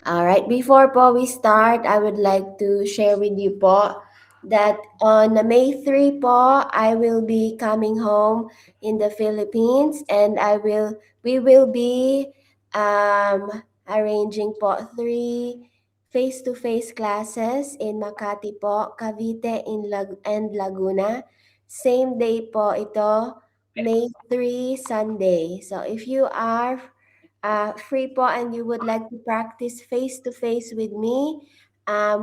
Alright, before po we start, I would like to share with you po that on May 3 po, I will be coming home in the Philippines and we will be arranging po 3 face-to-face classes in Makati po, Cavite and Laguna. Same day po ito, May 3 Sunday. So if you are free po and you would like to practice face-to-face with me,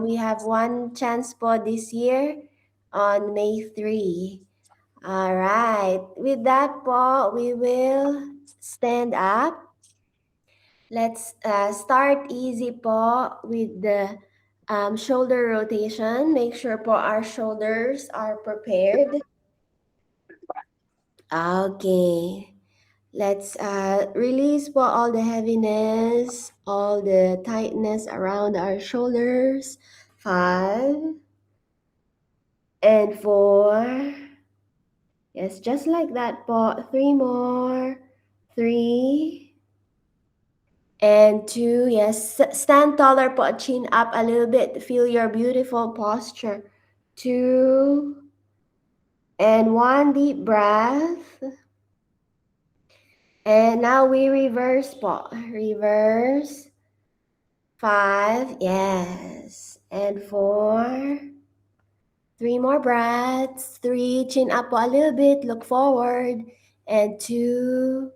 we have one chance po this year on May 3. All right. With that po, we will stand up. Let's start easy po with the shoulder rotation. Make sure po our shoulders are prepared. Okay. Let's release po all the heaviness, all the tightness around our shoulders. 5 and 4. Yes, just like that po. 3 more. 3 and 2. Yes, stand taller po. Chin up a little bit. Feel your beautiful posture. 2 and 1. Deep breath. And now we reverse po. Reverse. 5, yes, and 4. 3 more breaths. 3, chin up a little bit, look forward. And 2,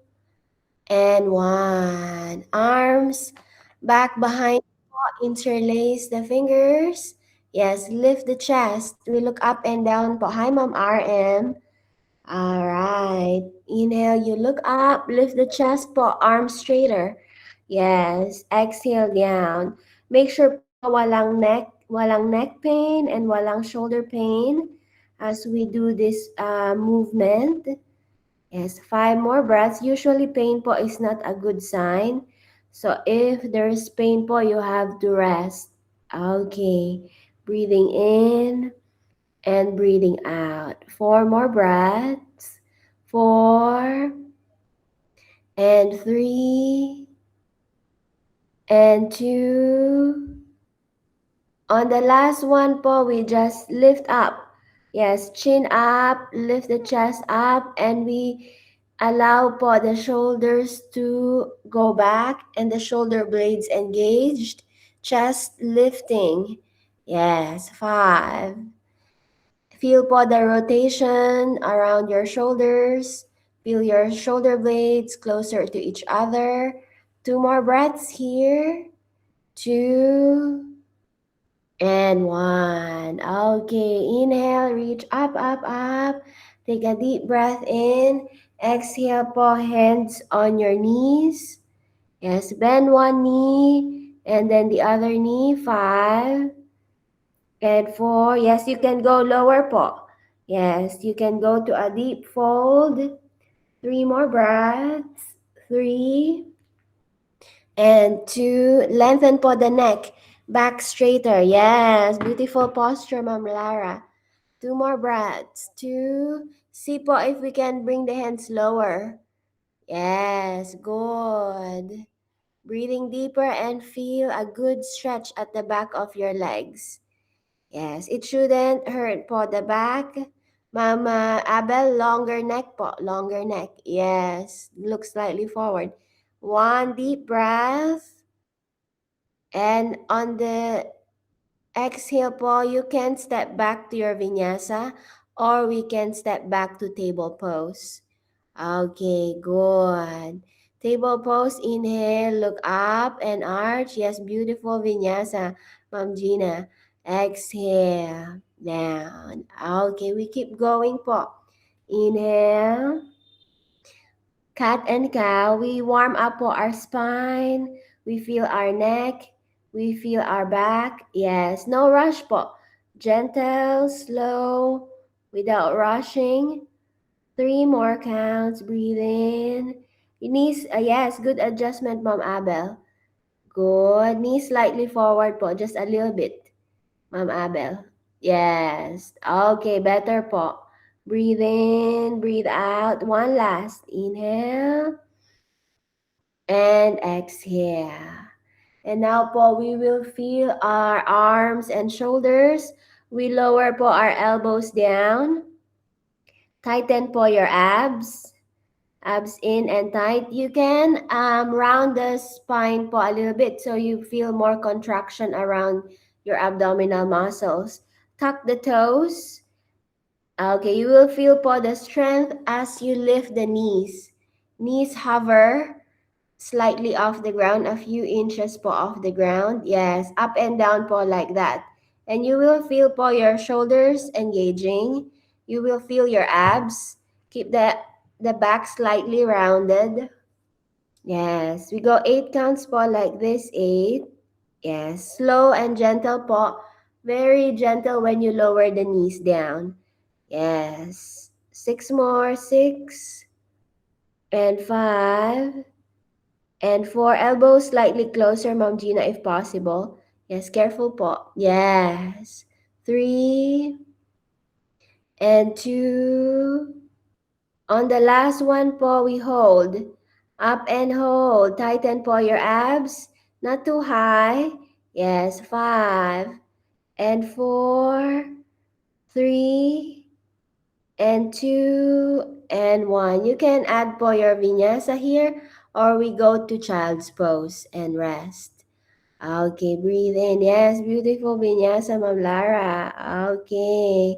and 1. Arms back behind, interlace the fingers. Yes, lift the chest. We look up and down po. Hi, Mom RM. All right. Inhale, you look up, lift the chest po, arms straighter. Yes, exhale down. Make sure po walang neck pain and walang shoulder pain as we do this movement. Yes, 5 more breaths. Usually pain po is not a good sign. So if there's pain po, you have to rest. Okay. Breathing in and breathing out. 4 more breaths. 4 and 3 and 2. On the last one po, we just lift up. Yes, chin up, lift the chest up, and we allow po the shoulders to go back and the shoulder blades engaged. Chest lifting. Yes, 5. Feel po the rotation around your shoulders. Feel your shoulder blades closer to each other. 2 more breaths here. 2 and 1. Okay, inhale, reach up, up, up. Take a deep breath in. Exhale po, hands on your knees. Yes, bend one knee and then the other knee. 5 and 4. Yes, you can go lower po. Yes, you can go to a deep fold. 3 more breaths. 3 and 2. Lengthen po the neck. Back straighter. Yes, beautiful posture, Ma'am Lara. 2 more breaths. 2. See po if we can bring the hands lower. Yes, good. Breathing deeper and feel a good stretch at the back of your legs. Yes, it shouldn't hurt po the back. Mama Abel, longer neck po, longer neck. Yes, look slightly forward. 1 deep breath. And on the exhale po, you can step back to your vinyasa or we can step back to table pose. Okay, good. Table pose, inhale, look up and arch. Yes, beautiful vinyasa, Ma'am Gina. Exhale, down. Okay, we keep going po. Inhale, cat and cow. We warm up po our spine. We feel our neck. We feel our back. Yes, no rush po. Gentle, slow, without rushing. 3 more counts. Breathe in. Knees, yes, good adjustment, Mom Abel. Good. Knees slightly forward po, just a little bit, Mom Abel. Yes. Okay, better po. Breathe in, breathe out. One last. Inhale and exhale. And now po, we will feel our arms and shoulders. We lower po our elbows down. Tighten po your abs. Abs in and tight. You can round the spine po a little bit so you feel more contraction around your abdominal muscles. Tuck the toes. Okay, you will feel po the strength as you lift the knees. Knees hover slightly off the ground, a few inches po off the ground. Yes, up and down po like that. And you will feel po your shoulders engaging. You will feel your abs. Keep the back slightly rounded. Yes, we go 8 counts po like this. 8. Yes, slow and gentle po. Very gentle when you lower the knees down. Yes. 6 more. 6 and 5 and 4. Elbows slightly closer, Ma'am Gina, if possible. Yes, careful po. Yes. 3 and 2. On the last one po, we hold. Up and hold. Tighten po your abs. Not too high. Yes, 5 and 4, 3 and 2 and 1. You can add po your vinyasa here or we go to child's pose and rest. Okay, breathe in. Yes, beautiful vinyasa, Ma'am Lara. Okay.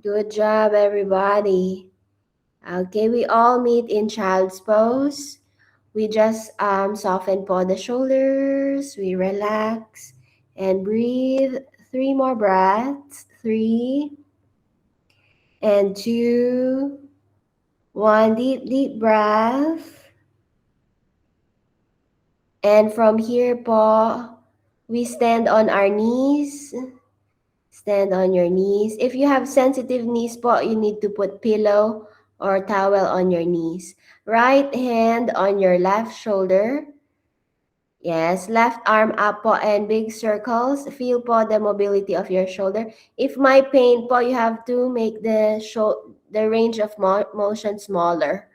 Good job, everybody. Okay, we all meet in child's pose. We just soften po the shoulders. We relax and breathe. 3 more breaths. 3 and 2. 1 deep, deep breath. And from here po, we stand on our knees. Stand on your knees. If you have sensitive knees po, you need to put pillow or towel on your knees. Right hand on your left shoulder. Yes, left arm up po and big circles. Feel po the mobility of your shoulder. If my pain po, you have to make the range of motion smaller.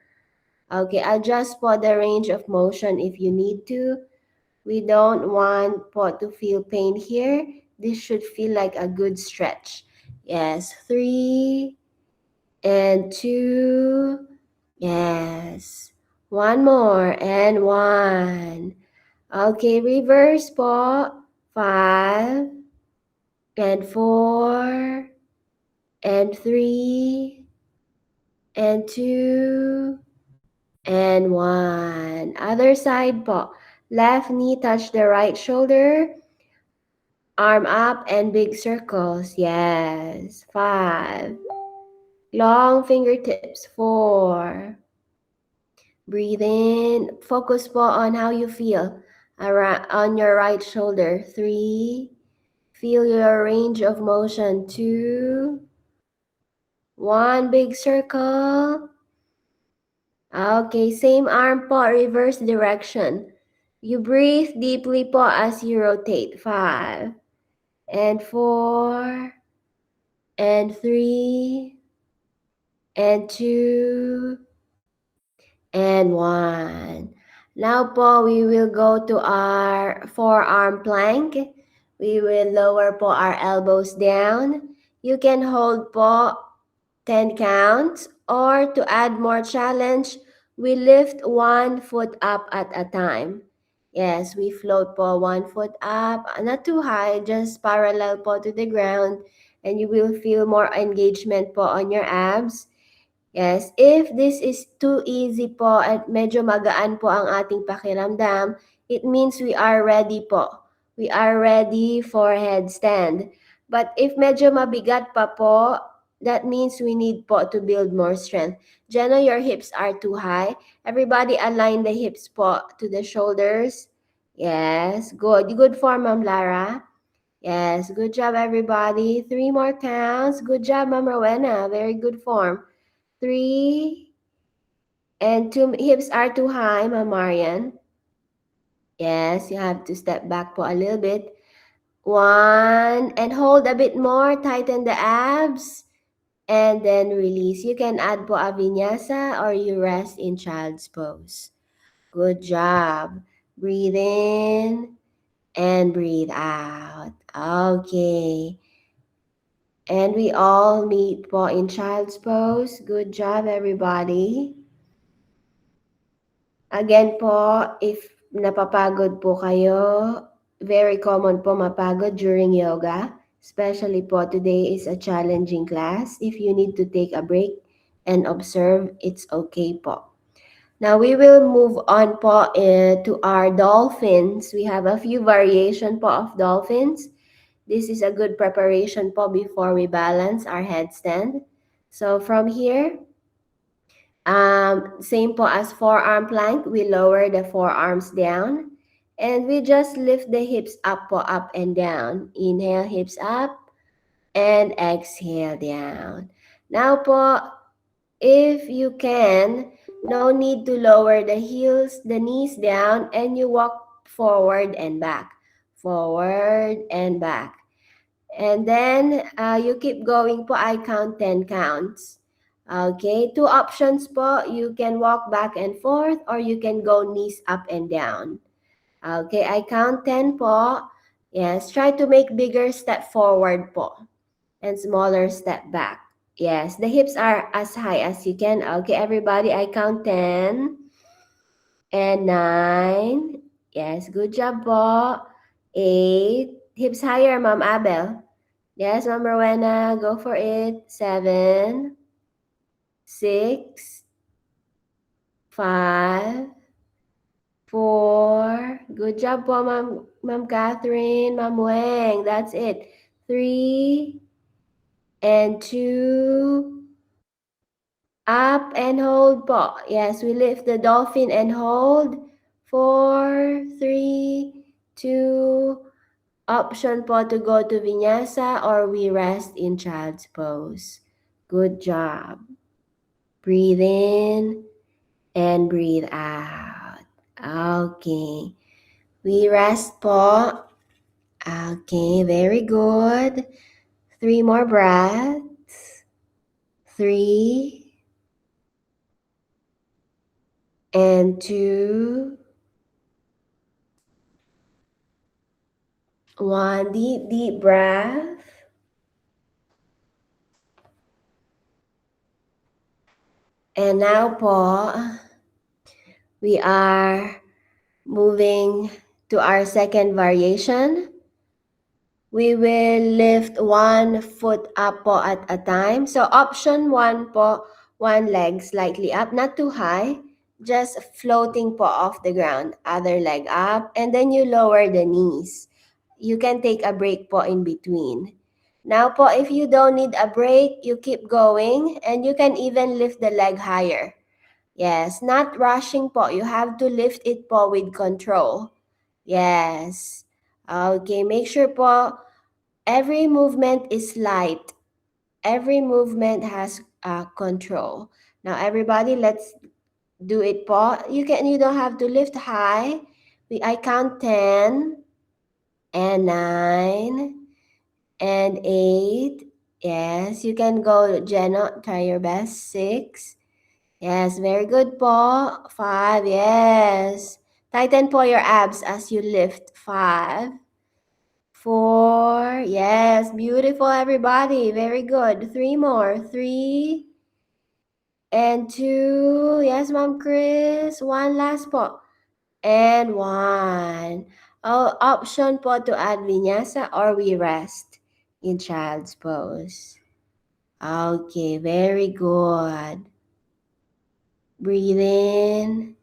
Okay, adjust po the range of motion if you need to. We don't want po to feel pain here. This should feel like a good stretch. Yes, 3 and 2. Yes. 1 more and 1. Okay, reverse po. 5 and 4 and 3 and 2 and 1. Other side po. Left knee touch the right shoulder. Arm up and big circles. Yes. 5. Long fingertips. 4. Breathe in. Focus po on how you feel on your right shoulder. 3. Feel your range of motion. 2. 1 big circle. Okay, same arm po, reverse direction. You breathe deeply po as you rotate. 5 and 4 and 3 and 2 and 1. Now po, we will go to our forearm plank. We will lower po our elbows down. You can hold po 10 counts, or to add more challenge, we lift 1 foot up at a time. Yes, we float po 1 foot up, not too high, just parallel po to the ground, and you will feel more engagement po on your abs. Yes, if this is too easy po at medyo magaan po ang ating pakiramdam, it means we are ready po. We are ready for headstand. But if medyo mabigat pa po, that means we need po to build more strength. Jenna, your hips are too high. Everybody align the hips po to the shoulders. Yes, good. Good form, Ma'am Lara. Yes, good job, everybody. 3 more counts. Good job, Ma'am Rowena. Very good form. 3 and 2 hips are too high, Ma'am Marian. Yes, you have to step back po a little bit. 1 and hold a bit more, tighten the abs and then release. You can add po a vinyasa or you rest in child's pose. Good job. Breathe in and breathe out. Okay. And we all meet po in child's pose. Good job, everybody. Again po, if napapagod po kayo, very common po mapagod during yoga. Especially po, today is a challenging class. If you need to take a break and observe, it's okay po. Now we will move on po to our dolphins. We have a few variation po of dolphins. This is a good preparation po before we balance our headstand. So from here, same po as forearm plank, we lower the forearms down and we just lift the hips up po, up and down. Inhale, hips up and exhale down. Now po, if you can, no need to lower the heels, the knees down, and you walk forward and back, forward and back. And then you keep going po, I count 10 counts. Okay, two options po, you can walk back and forth or you can go knees up and down. Okay, I count 10 po. Yes, try to make bigger step forward po and smaller step back. Yes, the hips are as high as you can. Okay, everybody, I count 10 and 9. Yes, good job po. 8. Hips higher, Ma'am Abel. Yes, Ma'am Rowena, go for it. 7, 6, 5, 4. Good job po, Ma'am Catherine, Ma'am Weng. That's it. 3 and 2. Up and hold po. Yes, we lift the dolphin and hold. 4, 3, 2. Option po to go to vinyasa or we rest in child's pose. Good job. Breathe in and breathe out. Okay. We rest po. Okay, very good. 3 more breaths. 3 and 2. 1. Deep, deep breath. And now po, we are moving to our second variation. We will lift one foot up po at a time. So option 1 po, one leg slightly up, not too high, just floating po off the ground. Other leg up, and then you lower the knees. You can take a break po in between. Now po, if you don't need a break, you keep going and you can even lift the leg higher. Yes, not rushing po. You have to lift it po with control. Yes. Okay, make sure po every movement is light. Every movement has control. Now everybody, let's do it po. You don't have to lift high. I count 10 and 9 and 8. Yes, you can go, Jenna, try your best. 6. Yes, very good po. 5, yes. Tighten po your abs as you lift. 5, 4, yes, beautiful everybody. Very good. 3 more. 3 and 2. Yes, Ma'am Chris. 1 last po. And 1. Oh, option po to add vinyasa or we rest in child's pose. Okay, very good. Breathe in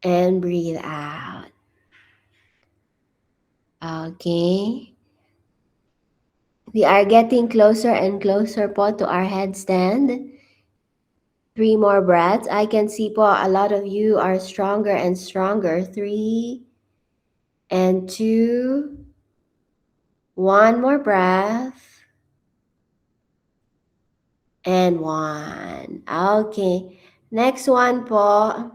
and breathe out. Okay. We are getting closer and closer po to our headstand. 3 more breaths. I can see po a lot of you are stronger and stronger. 3 and 2. 1 more breath. And 1. Okay. Next one po.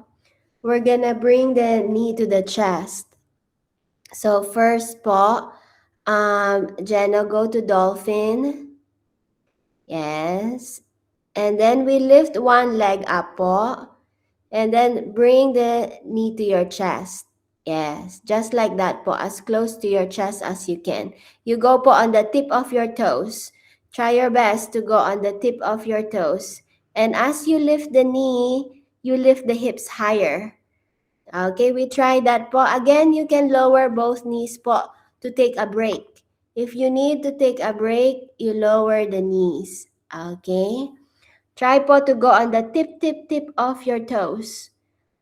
We're gonna bring the knee to the chest. So first po, Jenna, go to dolphin. Yes. And then we lift one leg up po. And then bring the knee to your chest. Yes, just like that po, as close to your chest as you can. You go po on the tip of your toes. Try your best to go on the tip of your toes. And as you lift the knee, you lift the hips higher. Okay, we try that po. Again, you can lower both knees po to take a break. If you need to take a break, you lower the knees. Okay? Try po to go on the tip of your toes.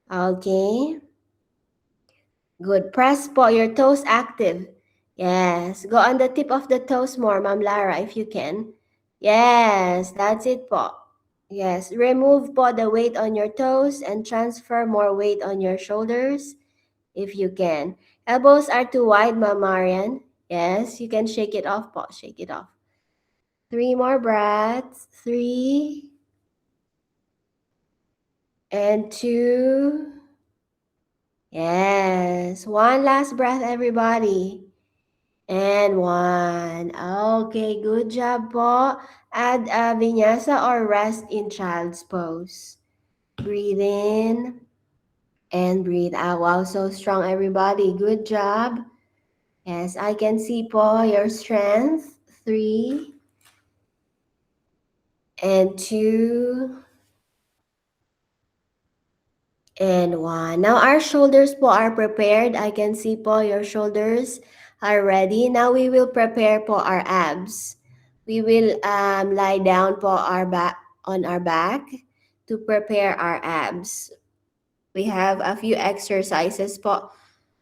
Okay? Good. Press po your toes active. Yes. Go on the tip of the toes more, Ma'am Lara, if you can. Yes, that's it po. Yes. Remove po the weight on your toes and transfer more weight on your shoulders if you can. Elbows are too wide, Ma'am Marian. Yes, you can shake it off po. Shake it off. 3 more breaths. 3 and 2. Yes. One last breath, everybody. And 1. Okay, good job po. Add a vinyasa or rest in child's pose. Breathe in and breathe out. Wow, so strong, everybody. Good job. Yes, I can see po your strength. 3 and 2 and 1. Now our shoulders po are prepared. I can see po your shoulders are ready. Now we will prepare po our abs. We will lie down po on our back to prepare our abs. We have a few exercises po,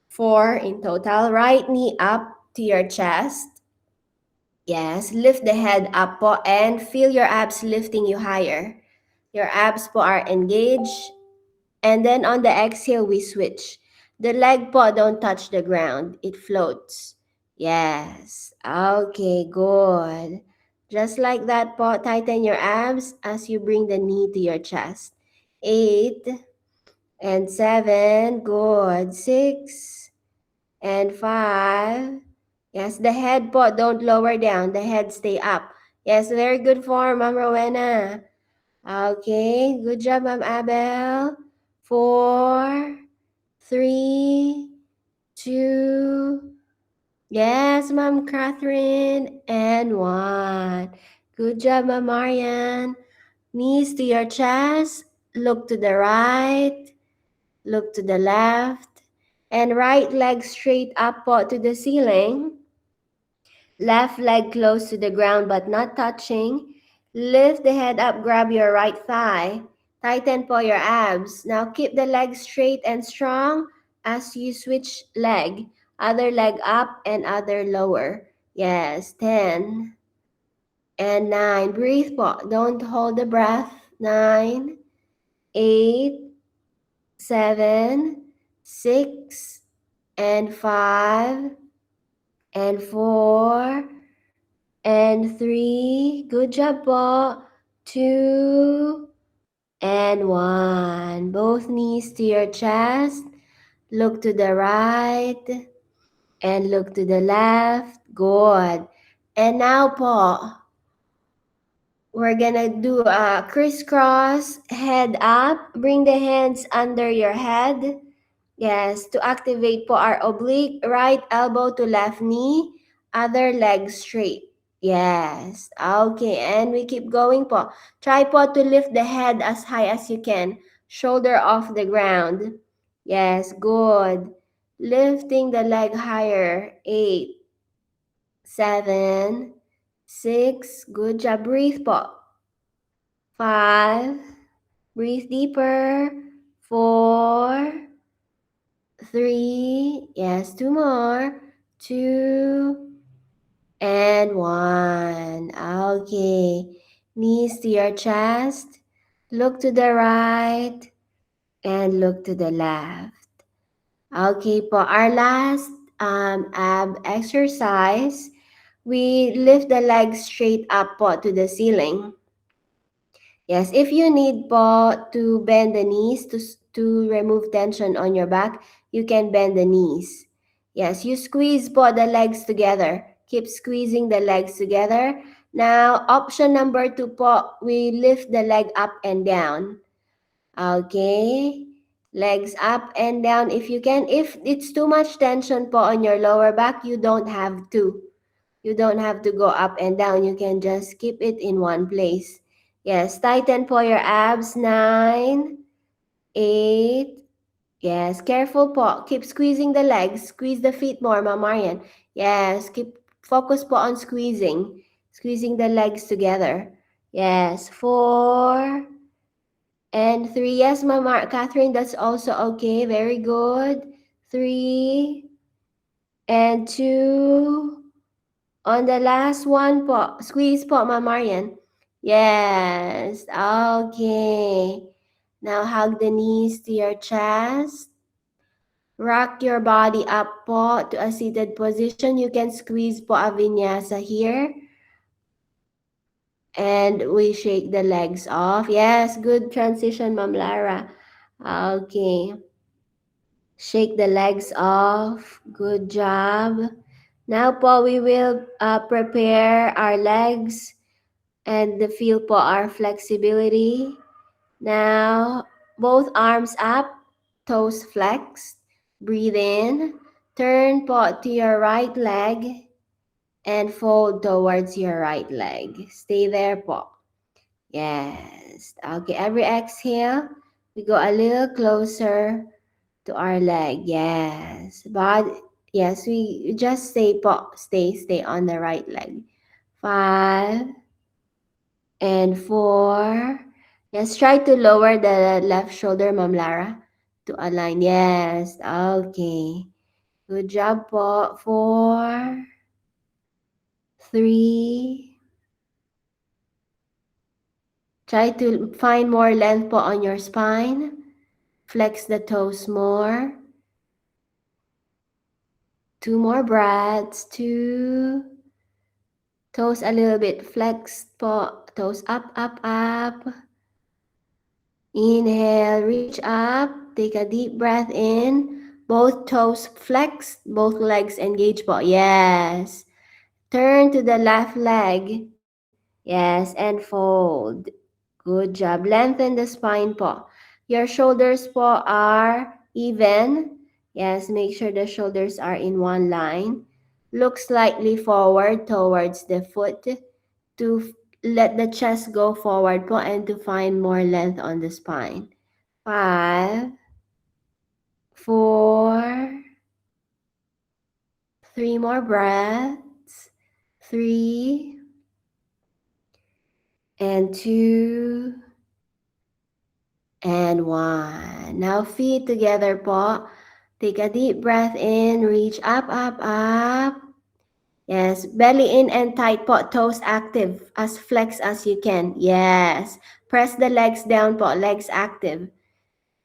4 in total. Right knee up to your chest. Yes, lift the head up po and feel your abs lifting you higher. Your abs po are engaged. And then on the exhale, we switch. The leg po don't touch the ground. It floats. Yes. Okay, good. Just like that po, tighten your abs as you bring the knee to your chest. 8 and 7. Good. 6 and 5. Yes, the head po, don't lower down. The head stay up. Yes, very good form, Ma'am Rowena. Okay, good job, Ma'am Abel. 4, 3, 2. Yes, Ma'am Catherine. And 1. Good job, Ma'am Marian. Knees to your chest. Look to the right. Look to the left. And right leg straight up po to the ceiling. Left leg close to the ground but not touching. Lift the head up, grab your right thigh. Tighten po your abs. Now keep the leg straight and strong as you switch leg. Other leg up and other lower. Yes, 10 and 9. Breathe po. Don't hold the breath. 9, 8, 7, 6, and 5, and 4, and 3. Good job po. 2 and 1. Both knees to your chest. Look to the right and look to the left. Good. And now po, we're gonna do a crisscross, head up. Bring the hands under your head. Yes, to activate po our oblique, right elbow to left knee, other leg straight. Yes, okay, and we keep going po. Try po to lift the head as high as you can, shoulder off the ground. Yes, good. Lifting the leg higher, 8, 7, 6, good job. Breathe po. 5, breathe deeper. 4, 3, yes, 2 more, 2, and 1. Okay, knees to your chest, look to the right, and look to the left. Okay po, our last ab exercise, we lift the legs straight up po to the ceiling. Yes, if you need po to bend the knees to remove tension on your back, you can bend the knees. Yes, you squeeze po the legs together. Keep squeezing the legs together. Now, option number 2 po, we lift the leg up and down. Okay, Legs up and down if you can. If it's too much tension po on your lower back, you don't have to. You don't have to go up and down. You can just keep it in one place. Yes, tighten po your abs. 9, 8. Yes, careful po. Keep squeezing the legs. Squeeze the feet more, Ma'am Marian. Yes, keep focus po on squeezing. Squeezing the legs together. Yes, 4 and 3. Yes, Catherine, that's also okay. Very good. 3 and 2. On the last one po, squeeze po, Ma'am Marian. Yes, okay. Now hug the knees to your chest. Rock your body up po to a seated position. You can squeeze po a vinyasa here. And we shake the legs off. Yes, good transition, Ma'am Lara. Okay. Shake the legs off. Good job. Now po, we will prepare our legs and feel po our flexibility. Now, both arms up, toes flexed. Breathe in. Turn po to your right leg and fold towards your right leg. Stay there po. Yes. Okay, every exhale, we go a little closer to our leg. Yes. But yes, we just stay po. Stay on the right leg. 5 and 4. Yes, try to lower the left shoulder, Ma'am Lara, to align. Yes. Okay. Good job po. 4, 3. Try to find more length po on your spine. Flex the toes more. 2 more breaths. 2. Toes a little bit flexed po. Toes up, up, up. Inhale, reach up. Take a deep breath in. Both toes flexed. Both legs engaged po. Yes. Turn to the left leg. Yes, and fold. Good job. Lengthen the spine po. Your shoulders po are even. Yes, make sure the shoulders are in one line. Look slightly forward towards the foot to let the chest go forward po and to find more length on the spine. 5, 4, 3 more breaths. 3 and 2 and 1. Now feet together po. Take a deep breath in. Reach up, up, up. Yes, belly in and tight po. Toes active. As flex as you can. Yes. Press the legs down po. Legs active.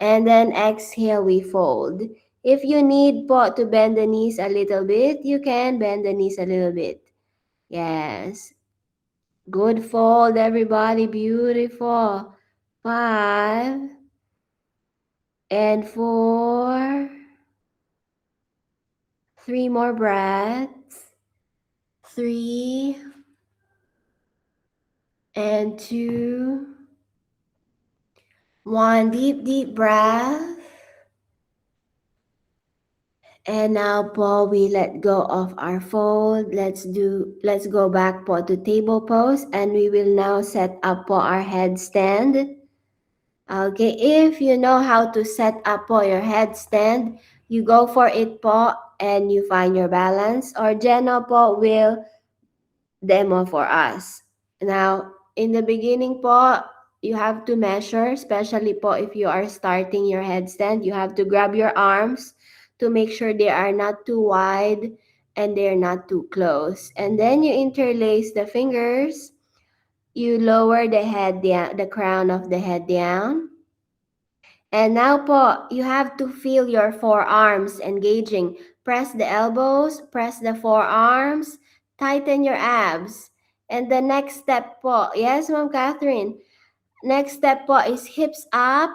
And then exhale, we fold. If you need po to bend the knees a little bit, you can bend the knees a little bit. Yes. Good fold, everybody. Beautiful. 5 and 4. 3 more breaths. 3 and 2. 1 deep, deep breath. And now po, we let go of our fold. Let's go back po to table pose, and we will now set up po our headstand. Okay, if you know how to set up po your headstand, you go for it po and you find your balance, or Jenna po will demo for us. Now, in the beginning po, you have to measure, especially po if you are starting your headstand, you have to grab your arms to make sure they are not too wide and they're not too close. And then you interlace the fingers, you lower the head down, the crown of the head down. And now po, you have to feel your forearms engaging. Press the elbows, press the forearms, tighten your abs. And the next step po, yes, Ma'am Catherine. Next step po is hips up.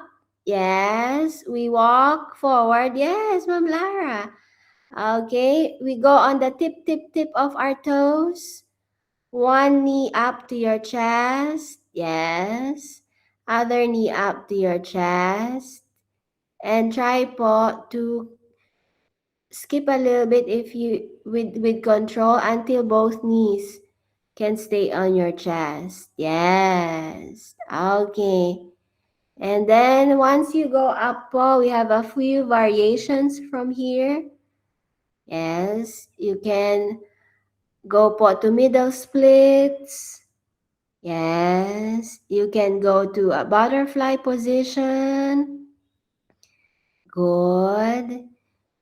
Yes, we walk forward. Yes, Ma'am Lara. Okay, we go on the tip of our toes. One knee up to your chest. Yes. Other knee up to your chest. And try po to skip a little bit if you with control until both knees can stay on your chest. Yes. Okay. And then once you go up po, we have a few variations from here. Yes, you can go po to middle splits. Yes, you can go to a butterfly position. Good.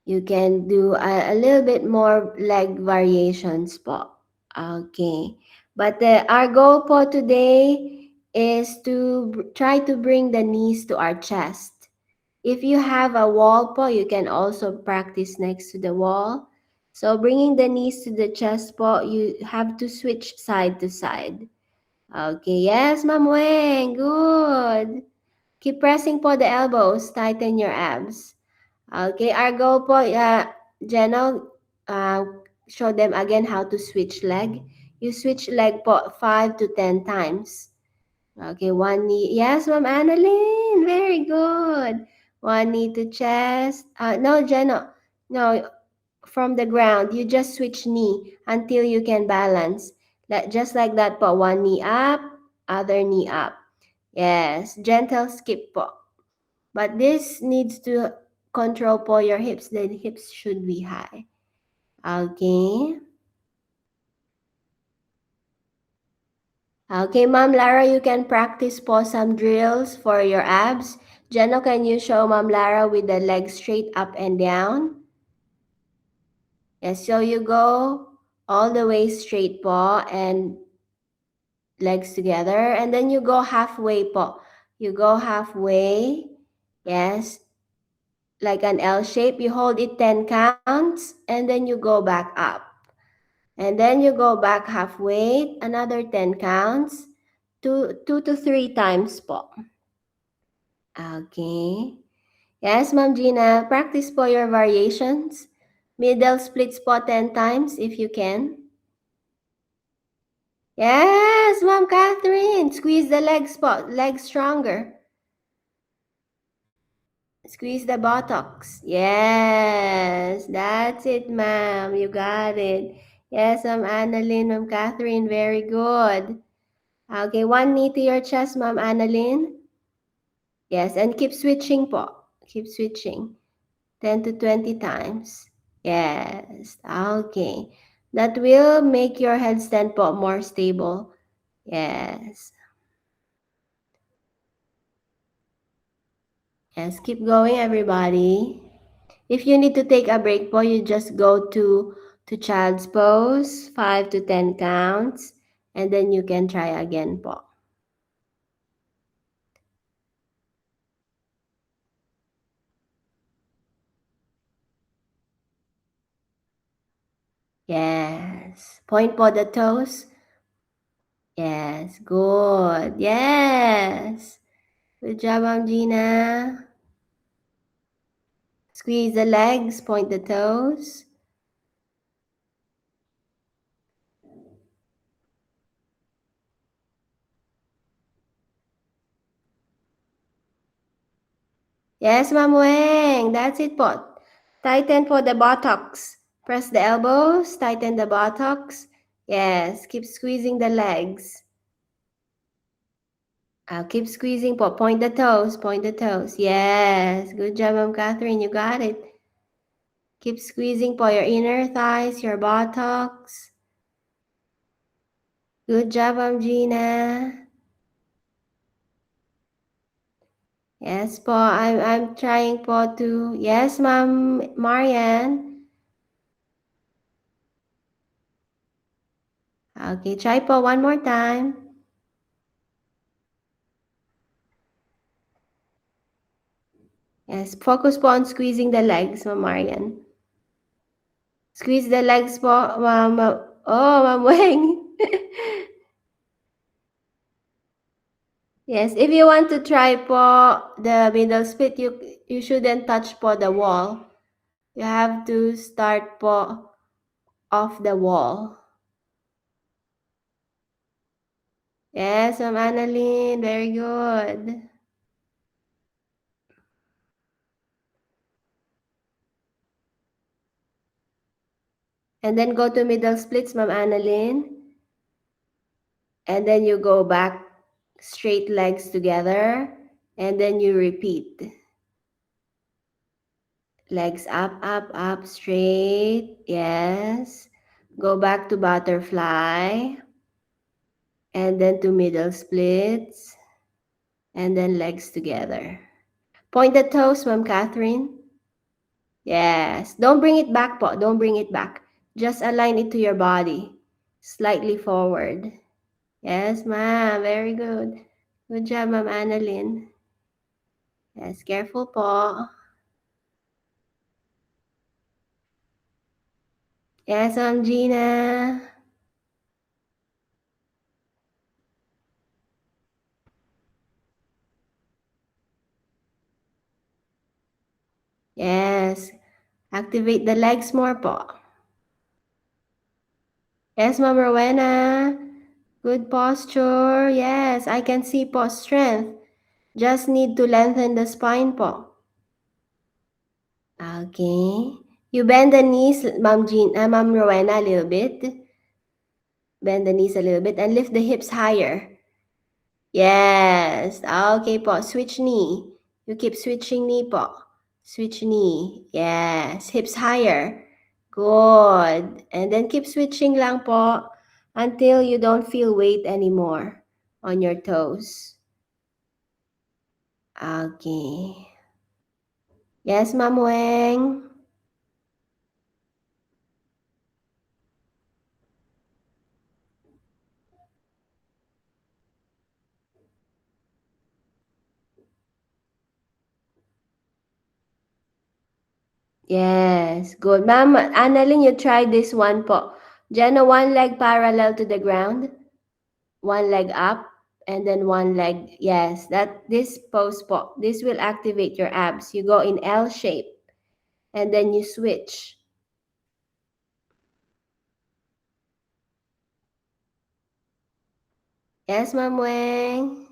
You can do a little bit more leg variations po. Okay. But our goal po today is to try to bring the knees to our chest. If you have a wall po, you can also practice next to the wall. So bringing the knees to the chest po, you have to switch side to side. Okay, yes, Ma'am Weng, good. Keep pressing po the elbows, tighten your abs. Okay, our goal po, Jeno, uh, show them again how to switch leg. You switch leg po 5 to 10 times. Okay, one knee. Yes, Ma'am Annalyn, very good. One knee to chest. No, Jeno, no, from the ground. You just switch knee until you can balance. Just like that po. One knee up, other knee up. Yes, gentle skip po. But this needs to control po your hips. The hips should be high. Okay. Okay, Ma'am Lara, you can practice po some drills for your abs. Jeno, can you show Ma'am Lara with the legs straight up and down? Yes, so you go all the way straight po and legs together. And then you go halfway po. You go halfway. Yes, like an L shape. You hold it 10 counts and then you go back up. And then you go back halfway, another 10 counts, two to three times po. Okay. Yes, Ma'am Gina, practice po your variations. Middle splits po 10 times if you can. Yes, Ma'am Catherine, squeeze the legs po, legs stronger. Squeeze the buttocks. Yes, that's it, ma'am. You got it. Yes, Ma'am Annalyn, Ma'am Catherine, very good. Okay, one knee to your chest, Ma'am Annalyn. Yes, and keep switching po. Keep switching. 10 to 20 times. Yes, okay. That will make your headstand po more stable. Yes. Yes, keep going, everybody. If you need to take a break po, you just go to child's pose, 5 to 10 counts, and then you can try again po. Yes. Point po the toes. Yes, good. Yes. Good job, Ma'am Gina. Squeeze the legs, point the toes. Yes, Ma'am Weng. That's it po. Tighten for the buttocks. Press the elbows, tighten the buttocks. Yes, keep squeezing the legs. Keep squeezing po. Point the toes, point the toes. Yes, good job, Ma'am Catherine. You got it. Keep squeezing po your inner thighs, your buttocks. Good job, Ma'am Gina. Yes po, I'm trying po to. Yes, Ma'am Marian. Okay, try po one more time. Yes, focus po on squeezing the legs, Ma'am Marian. Squeeze the legs po, Ma'am. Oh, Ma'am Weng. Yes, if you want to try po the middle split, you shouldn't touch po the wall. You have to start po off the wall. Yes, Ma'am Annalyn, very good. And then go to middle splits, Ma'am Annalyn. And then you go back, straight legs together. And then you repeat. Legs up, up, up, straight. Yes. Go back to butterfly. And then to middle splits. And then legs together. Point the toes, Ma'am Catherine. Yes. Don't bring it back po. Don't bring it back. Just align it to your body. Slightly forward. Yes, ma'am. Very good. Good job, Ma'am Annalyn. Yes, careful po. Yes, Ma'am Gina. Yes. Activate the legs more po. Yes, Ma'am Rowena. Good posture. Yes, I can see po strength. Just need to lengthen the spine po. Okay. You bend the knees, Ma'am Rowena, a little bit. Bend the knees a little bit and lift the hips higher. Yes. Okay po. Switch knee. You keep switching knee po. Switch knee. Yes. Hips higher. Good. And then keep switching lang po until you don't feel weight anymore on your toes. Okay. Yes, Ma'am Weng. Yes, good. Ma'am Annalyn, you try this one po. Jenna, one leg parallel to the ground, one leg up, and then one leg. Yes, this pose po. This will activate your abs. You go in L shape, and then you switch. Yes, Ma'am Weng.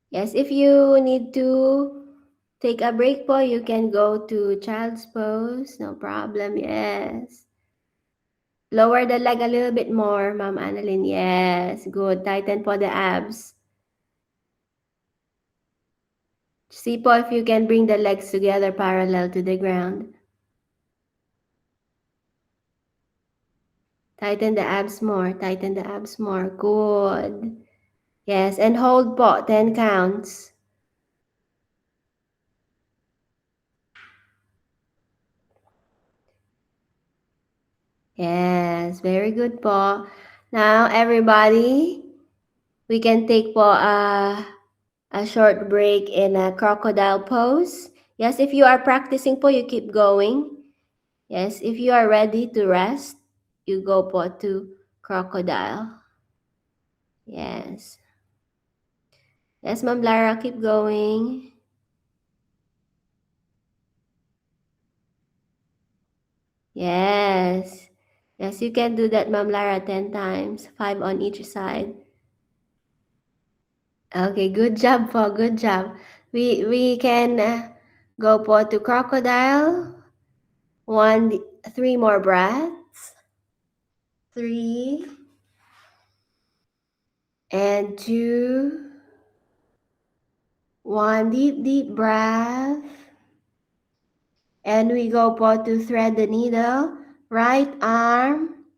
Yes, if you need to take a break po, you can go to child's pose. No problem. Yes. Lower the leg a little bit more, Ma'am Annalyn. Yes, good. Tighten po the abs. See po if you can bring the legs together parallel to the ground. Tighten the abs more. Tighten the abs more. Good. Yes, and hold po. 10 counts. Yes, very good po. Now, everybody, we can take po a short break in a crocodile pose. Yes, if you are practicing po, you keep going. Yes, if you are ready to rest, you go po to crocodile. Yes. Yes, Ma'am Lara, keep going. Yes. Yes, you can do that, Ma'am Lara, 10 times. 5 on each side. Okay, good job po. Good job. We can go po to crocodile. 3 more breaths. 3 and 2. 1 deep breath. And we go po to thread the needle. Right arm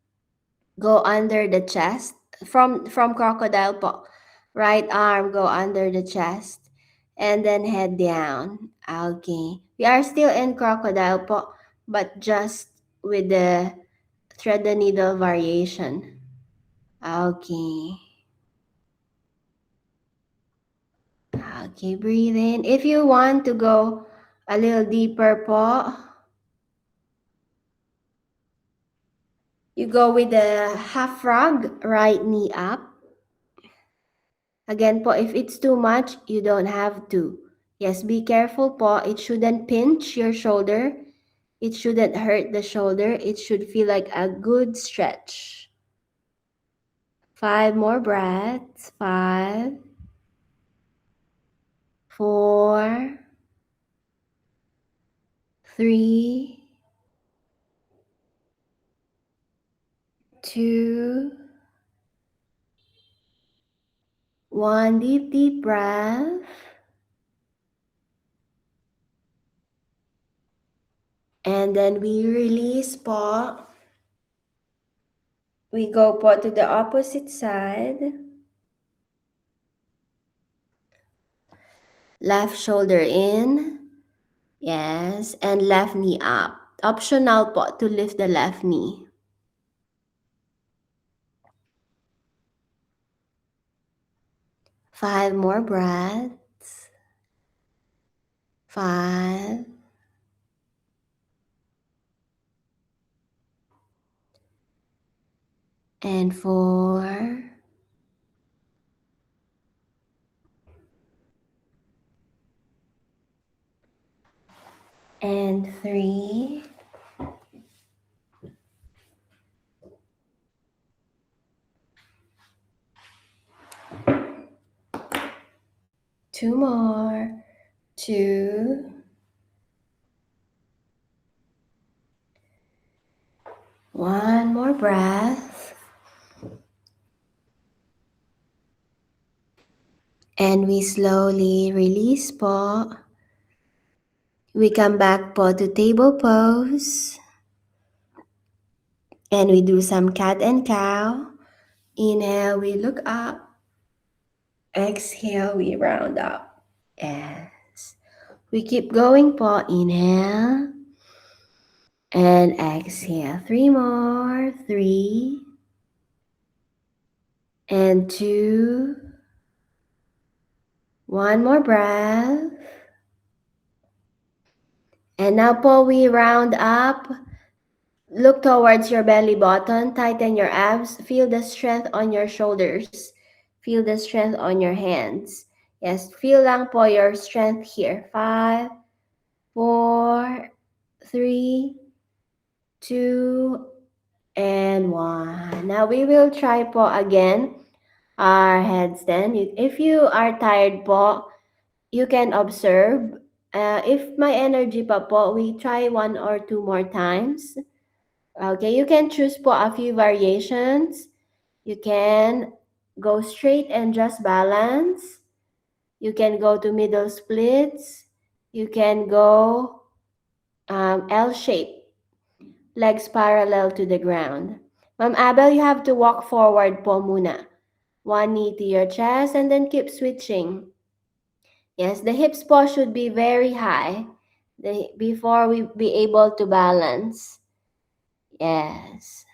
go under the chest. From crocodile po. Right arm go under the chest. And then head down. Okay. We are still in crocodile po, but just with the thread the needle variation. Okay. Okay, breathe in. If you want to go a little deeper po, you go with the half frog, right knee up. Again po, if it's too much, you don't have to. Yes, be careful po. It shouldn't pinch your shoulder. It shouldn't hurt the shoulder. It should feel like a good stretch. 5 more breaths. 5, 4, 3, 2, 1. Deep, deep breath. And then we release po. We go po to the opposite side. Left shoulder in. Yes. And left knee up. Optional po to lift the left knee. Five more breaths. 5. And 4. And 3. Two more. 2. One more breath. And we slowly release po. We come back po to table pose. And we do some cat and cow. Inhale, we look up. Exhale, we round up. Yes. We keep going po. Inhale. And exhale. 3 more. 3. And 2. One more breath. And now po, we round up. Look towards your belly button. Tighten your abs. Feel the strength on your shoulders. Feel the strength on your hands. Yes, feel lang po your strength here. 5, 4, 3, 2, and 1. Now we will try po again our headstand. If you are tired po, you can observe. If my energy pa po, we try 1 or 2 more times. Okay, you can choose po a few variations. You can go straight and just balance. You can go to middle splits. You can go L shape, legs parallel to the ground. Ma'am Abel, you have to walk forward po muna. One knee to your chest and then keep switching. Yes, the hips po should be very high before we be able to balance. Yes.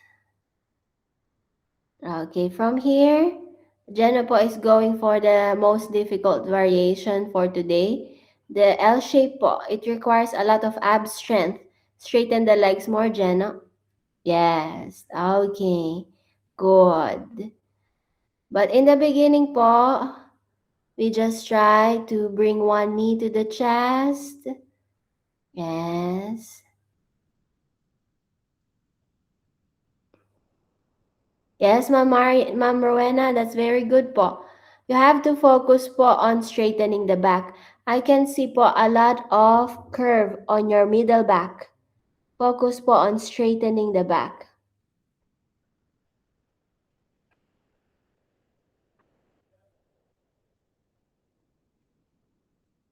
Okay, from here, Jenna po is going for the most difficult variation for today. The L shape po, it requires a lot of ab strength. Straighten the legs more, Jenna. Yes, okay, good. But in the beginning po, we just try to bring one knee to the chest. Yes. Yes, Ma'am Rowena, that's very good po. You have to focus po on straightening the back. I can see po a lot of curve on your middle back. Focus po on straightening the back.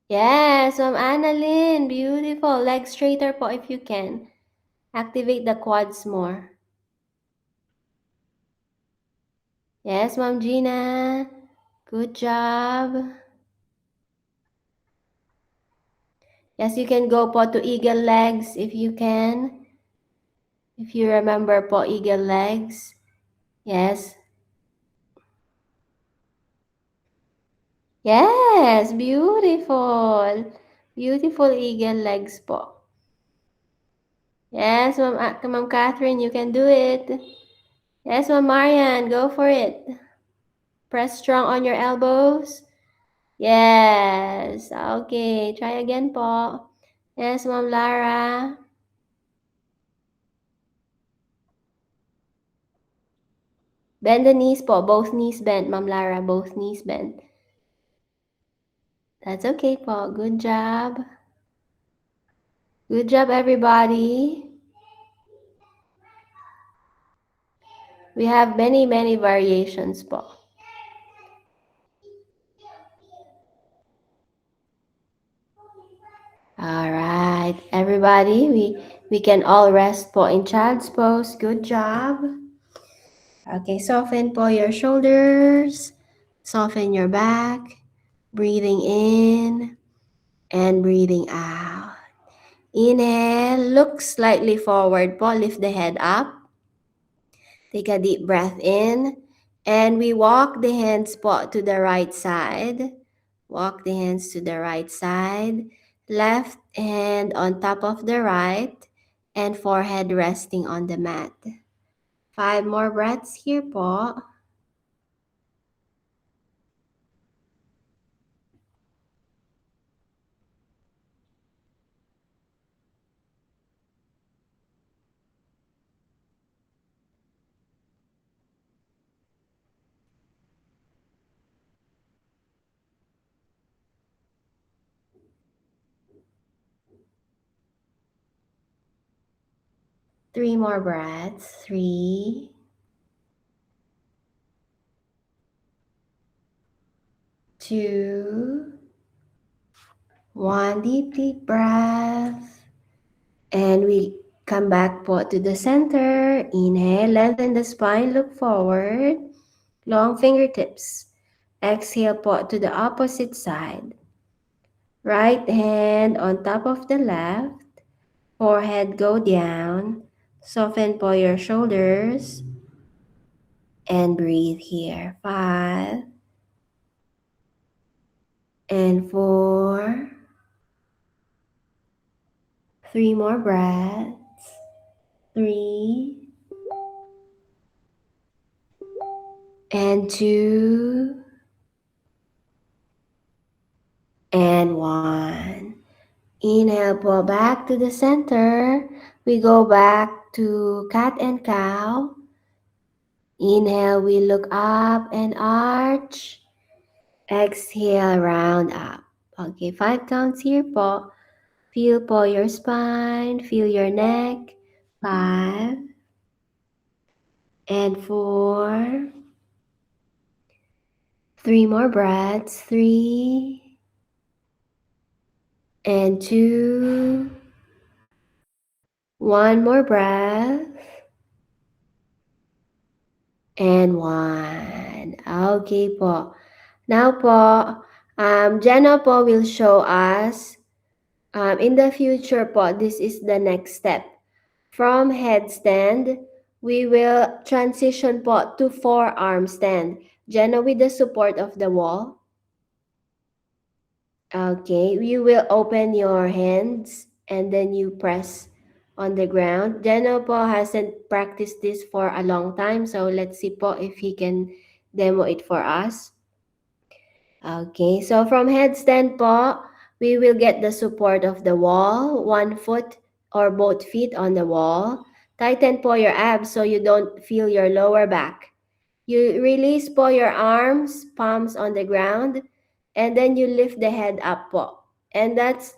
Yes, Ma'am Annalyn, beautiful. Leg straighter po if you can. Activate the quads more. Yes, Ma'am Gina. Good job. Yes, you can go po to eagle legs if you can. If you remember po eagle legs. Yes. Yes, beautiful. Beautiful eagle legs po. Yes, Ma'am Catherine, you can do it. Yes, Ma'am Marian, go for it. Press strong on your elbows. Yes. Okay, try again po. Yes, Ma'am Lara. Bend the knees po. Both knees bent, Ma'am Lara. Both knees bent. That's okay po. Good job. Good job, everybody. We have many, many variations po. Alright, everybody, we can all rest po in child's pose. Good job. Okay, soften po your shoulders, soften your back, breathing in and breathing out. Inhale, look slightly forward po, lift the head up. Take a deep breath in, and we walk the hands po to the right side. Walk the hands to the right side. Left hand on top of the right, and forehead resting on the mat. 5 more breaths here po. Three more breaths. 3, 2, 1. Deep, deep breath. And we come back po to the center. Inhale, lengthen the spine, look forward. Long fingertips. Exhale po to the opposite side. Right hand on top of the left. Forehead go down. Soften po your shoulders. And breathe here. 5 and 4. 3 more breaths. 3 and 2 and 1. Inhale, pull back to the center. We go back to cat and cow. Inhale, we look up and arch. Exhale, round up. Okay, 5 counts here po. Feel po your spine, feel your neck. 5 and 4. 3 more breaths. 3 and 2. 1 more breath. And 1. Okay po. Now po, Jenna po will show us in the future po, this is the next step. From headstand, we will transition po to forearm stand. Jenna, with the support of the wall. Okay, you will open your hands and then you press on the ground. Jenna po hasn't practiced this for a long time, so let's see po if he can demo it for us. Okay, so from headstand po, we will get the support of the wall, 1 foot or both feet on the wall. Tighten po your abs so you don't feel your lower back. You release po your arms, palms on the ground, and then you lift the head up po. And that's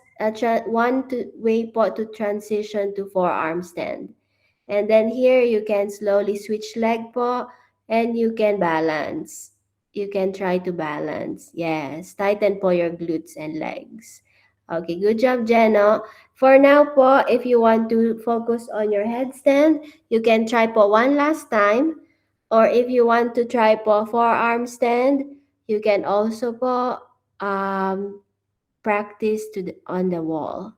one way po to transition to forearm stand. And then here you can slowly switch leg po, and you can balance. You can try to balance. Yes, tighten po your glutes and legs. Okay, good job, Jeno. For now po, if you want to focus on your headstand, you can try po one last time. Or if you want to try po forearm stand, you can also po practice on the wall.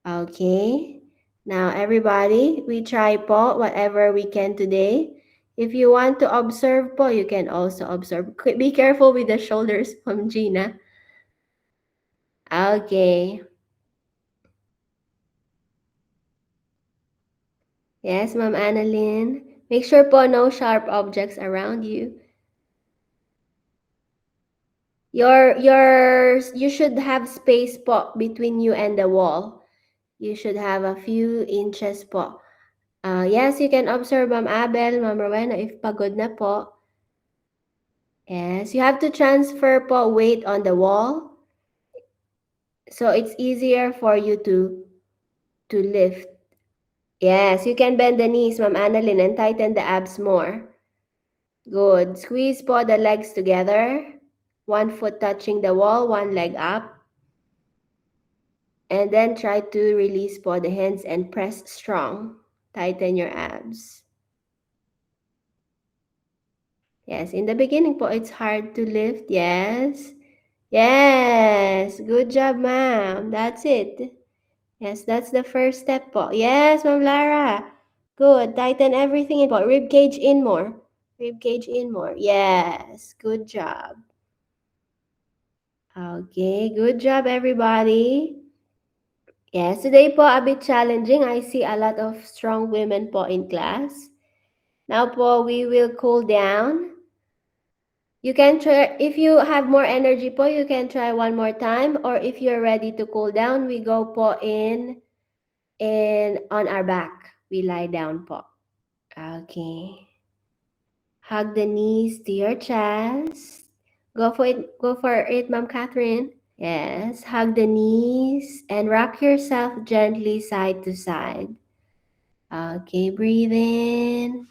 Okay. Now everybody, we try po whatever we can today. If you want to observe po, you can also observe. Be careful with the shoulders, Ma'am Gina. Okay. Yes, Ma'am Annalyn. Make sure po no sharp objects around you. You should have space po between you and the wall. You should have a few inches po. Yes, you can observe Ma'am Abel, Ma'am Rowena if pagod na po. Yes, you have to transfer po weight on the wall. So it's easier for you to lift. Yes, you can bend the knees, Ma'am Annalyn, and tighten the abs more. Good. Squeeze po the legs together. One foot touching the wall, one leg up. And then try to release po the hands and press strong. Tighten your abs. Yes, in the beginning po, it's hard to lift. Yes. Yes. Good job, ma'am. That's it. Yes, that's the first step po. Yes, Ma'am Lara. Good. Tighten everything in po. Rib cage in more. Rib cage in more. Yes. Good job. Okay. Good job, everybody. Yes, today po a bit challenging. I see a lot of strong women po in class. Now po, we will cool down. You can try, if you have more energy po, you can try one more time. Or if you're ready to cool down, we go po in on our back. We lie down po. Okay. Hug the knees to your chest. Go for it. Go for it, Ma'am Catherine. Yes. Hug the knees and rock yourself gently side to side. Okay. Breathe in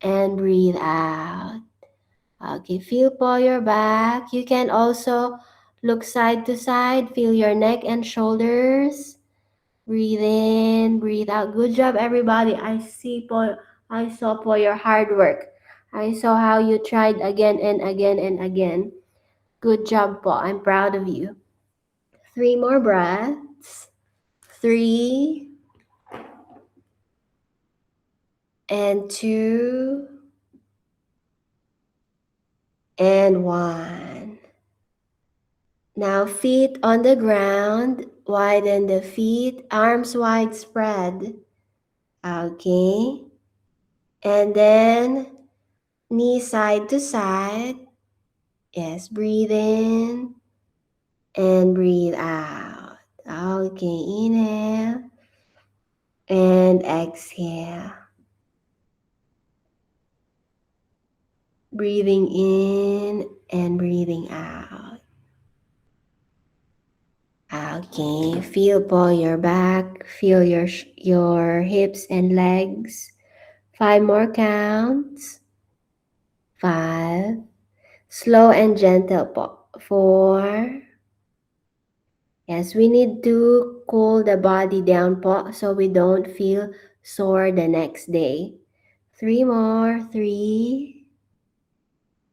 and breathe out. Okay. Feel po your back. You can also look side to side. Feel your neck and shoulders. Breathe in, breathe out. Good job, everybody. I saw po your hard work. I saw how you tried again and again and again. Good job po. I'm proud of you. 3 more breaths. 3 and 2 and 1. Now feet on the ground. Widen the feet. Arms wide spread. Okay. And then knee side to side. Yes, breathe in and breathe out. Okay, inhale and exhale. Breathing in and breathing out. Okay, feel po your back, feel your hips and legs. 5 more counts. 5. Slow and gentle po. 4. Yes, we need to cool the body down po so we don't feel sore the next day. 3 more. 3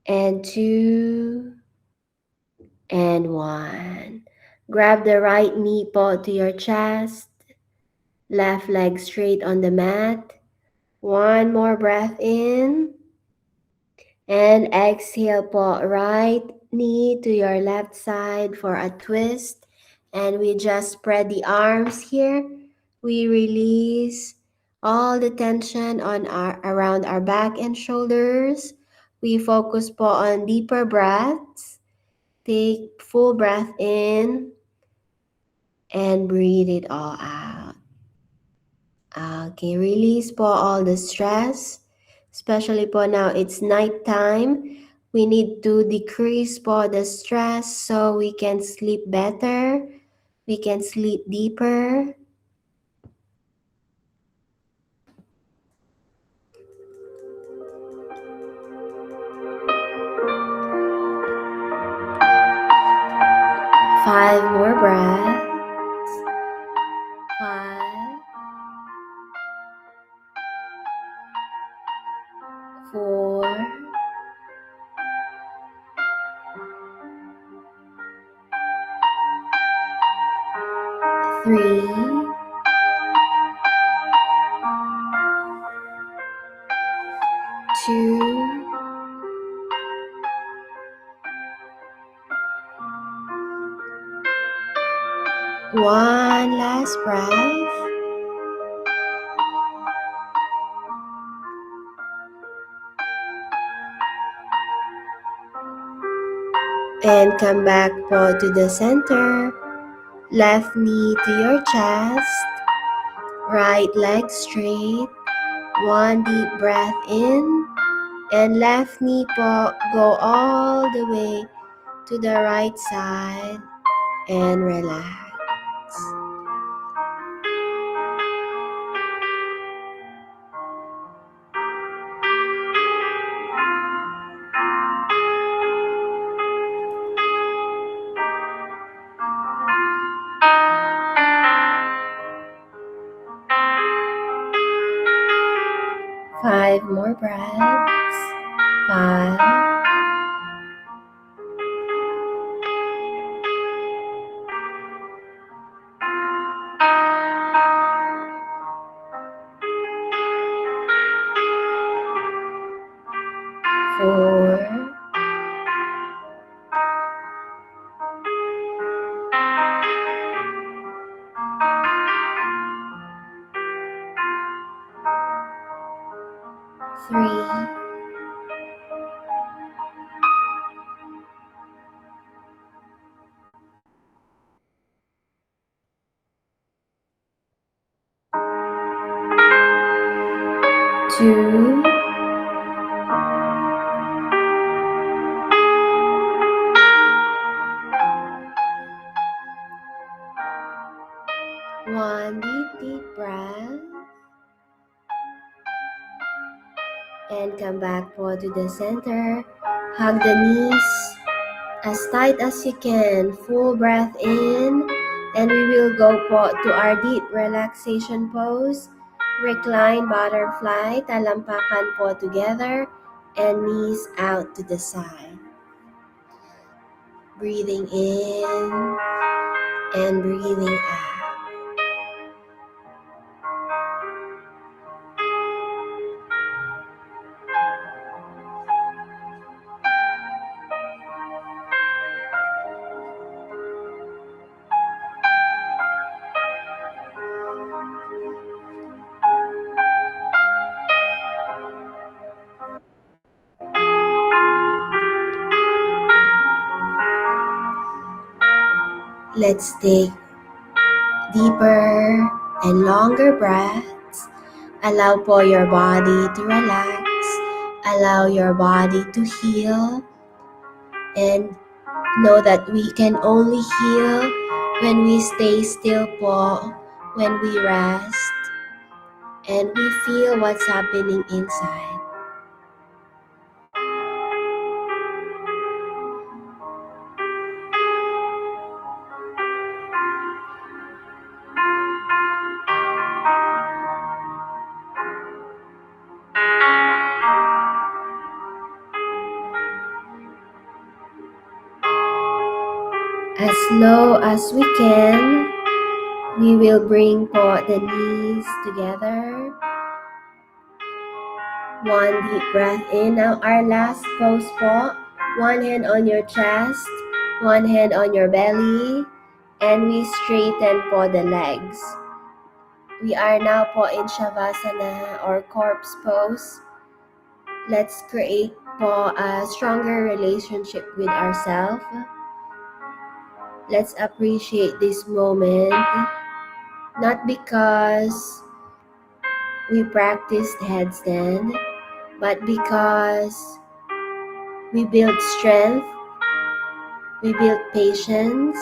and 2 and 1. Grab the right knee po to your chest. Left leg straight on the mat. 1 more breath in. And exhale po. Right knee to your left side for a twist. And we just spread the arms here. We release all the tension on around our back and shoulders. We focus po on deeper breaths. Take full breath in and breathe it all out. Okay, release po all the stress. Especially po now it's nighttime. We need to decrease po the stress so we can sleep better. We can sleep deeper. Five more breaths. 5, 4, 3, 2, 1. Last breath. And come back po to the center. Left knee to your chest. Right leg straight. 1 deep breath in. And left knee po, go all the way to the right side. And relax. 5 more breaths. 5, 4, 3, 2, 1. Deep breath. And come back po to the center. Hug the knees as tight as you can. Full breath in. And we will go po to our deep relaxation pose. Recline butterfly. Talampakan po together. And knees out to the side. Breathing in and breathing out. Let's take deeper and longer breaths. Allow po your body to relax. Allow your body to heal. And know that we can only heal when we stay still po, when we rest, and we feel what's happening inside. As low as we can, we will bring po the knees together. 1 deep breath in. Now our last pose po. 1 hand on your chest, 1 hand on your belly, and we straighten po the legs. We are now po in Shavasana or corpse pose. Let's create po a stronger relationship with ourselves. Let's appreciate this moment, not because we practiced headstand, but because we build strength, we build patience,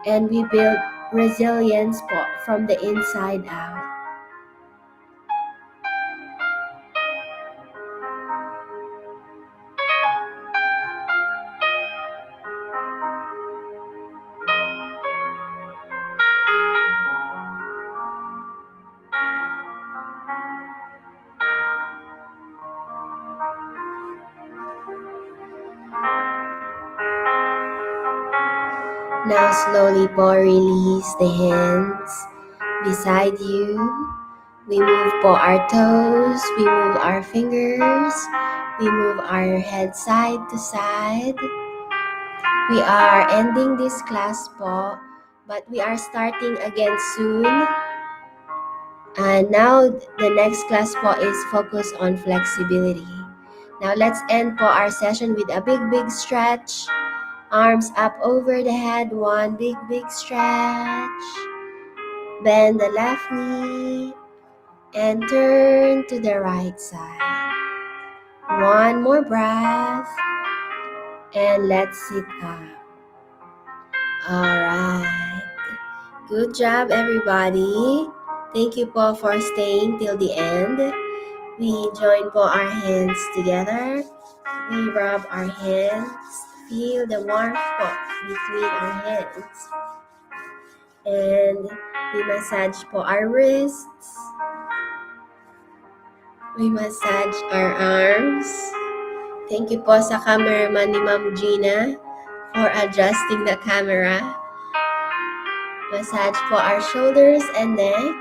and we build resilience po from the inside out. Now slowly po release the hands beside you. We move po our toes, we move our fingers, we move our head side to side. We are ending this class po, but we are starting again soon. And now the next class po is focus on flexibility. Now let's end po our session with a big stretch. Arms up over the head, 1 big stretch. Bend the left knee and turn to the right side. 1 more breath and let's sit up. Alright. Good job everybody. Thank you po for staying till the end. We join po our hands together. We rub our hands. Feel the warmth po between our hands. And we massage po our wrists. We massage our arms. Thank you po sa cameraman ni Ma'am Gina for adjusting the camera. Massage po our shoulders and neck.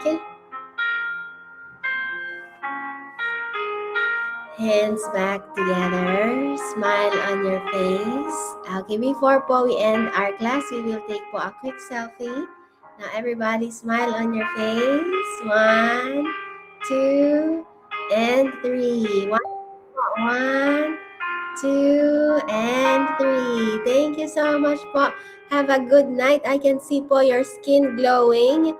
Hands back together. Smile on your face. Okay, before po we end our class, we will take po a quick selfie. Now everybody smile on your face. 1, 2, and 3. 1, 2, and 3. Thank you so much po. Have a good night. I can see po your skin glowing.